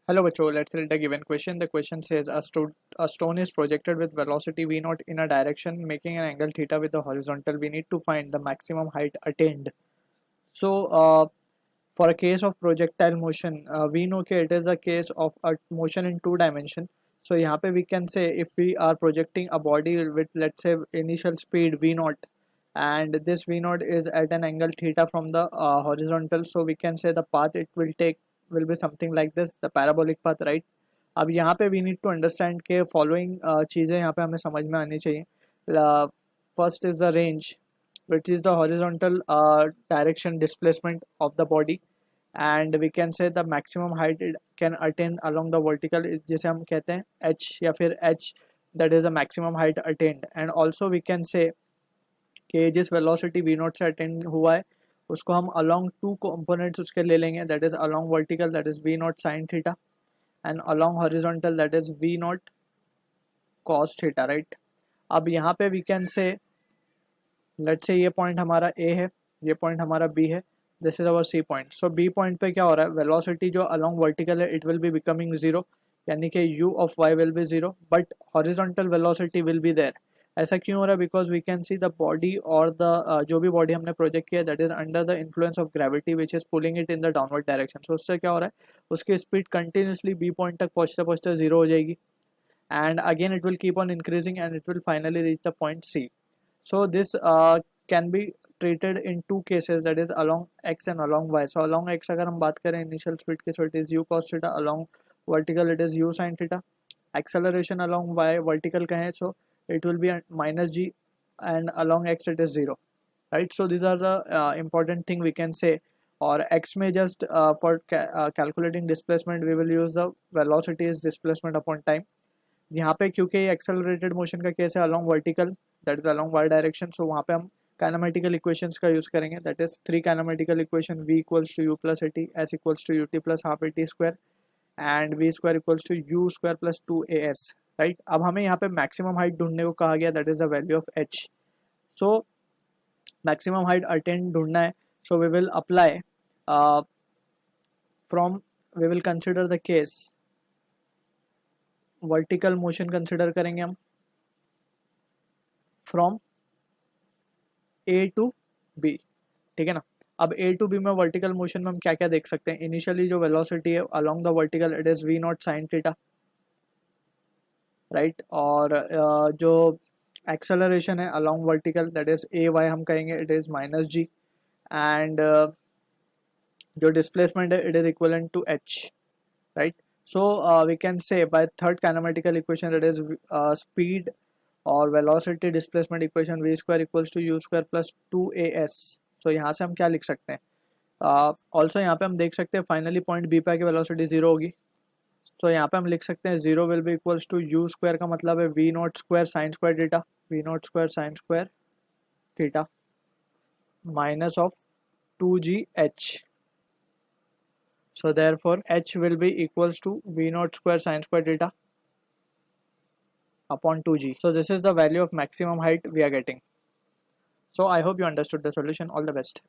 Hello बच्चों, let's read the given question. The question says a stone is projected with velocity v naught in a direction making an angle theta with the horizontal. We need to find the maximum height attained. So for a case of projectile motion, we know that it is a case of a motion in two dimension. So यहाँ पे we can say if we are projecting a body with let's say initial speed v naught and this v naught is at an angle theta from the horizontal, so we can say the path it will take will be something like this, the parabolic path, right? अब यहाँ पे we need to understand के following चीज़ें यहाँ पे हमें समझ में आनी चाहिए. First is the range, which is the horizontal direction displacement of the body, and we can say the maximum height it can attain along the vertical जिसे हम कहते हैं h या फिर h, that is the maximum height attained. And also we can say कि जिस velocity v not से attend हुआ है उसको हम अलॉन्ग टू कंपोनेंट्स उसके ले लेंगे, that is along vertical that is v not sine theta and along horizontal that is v not cos theta, right? अब यहाँ पे we can say let's say ये पॉइंट हमारा a है, ये पॉइंट हमारा b है, this is our c point. So b point पे क्या हो रहा है, वेलोसिटी जो अलॉन्ग वर्टिकल है it will be becoming zero, यानी कि u of y will be zero, but horizontal velocity will be there. ऐसा क्यों हो रहा है? Because we can see the body और द जो भी बॉडी हमने प्रोजेक्ट किया that is under the influence of gravity which is pulling it in the downward direction. So उससे क्या हो रहा है, उसकी स्पीड कंटिन्यूसली बी पॉइंट तक पहुँचते पहुँचते जीरो हो जाएगी and again it will keep on increasing and it will finally reach the point C. So this can be treated in two cases, that is along x and along y. So along x अगर हम बात करें initial speed की, so it is u cos theta, along vertical it is u sin theta. Acceleration along y vertical कहें so it will be minus g, and along x it is 0, right? So these are the important thing we can say. और x में just for calculating displacement we will use the velocity is displacement upon time. यहाँ पे क्योंकि ये accelerated motion का case है along vertical that is along Y direction, so वहाँ पे हम काइनेमेटिकल इक्वेशंस का यूज़ करेंगे, that is three kinematical equation v equals to u plus a t, s equals to u t plus half a t square and v square equals to u square plus two a s, right? अब हमें यहाँ पे maximum height ढूंढने को कहा गया, that is the value of h. So maximum height attain ढूंढना है, so we will apply from we will consider the case vertical motion consider करेंगे हम फ्रॉम ए टू बी, ठीक है ना? अब ए टू बी में वर्टिकल मोशन में हम क्या क्या देख सकते हैं? इनिशियली जो वेलोसिटी है along the vertical it is v naught sine theta, right? और जो एक्सेलरेशन है along vertical that is a y हम कहेंगे it is minus g, and जो डिस्प्लेसमेंट है it is equivalent to h, right? So we can say by third kinematical equation, that is speed or velocity displacement equation, v square equals to u square plus 2as. So यहाँ से हम क्या लिख सकते हैं? Also यहाँ पे हम देख सकते हैं फाइनली पॉइंट बी पे आके वेलोसिटी जीरो होगी, so यहाँ पे हम लिख सकते हैं zero will be equals to u square का मतलब है v naught square sine square theta, v naught square sine square theta minus of 2gh. So therefore h will be equals to v naught square sin square theta upon 2g. So this is the value of maximum height we are getting. So I hope you understood the solution. All the best.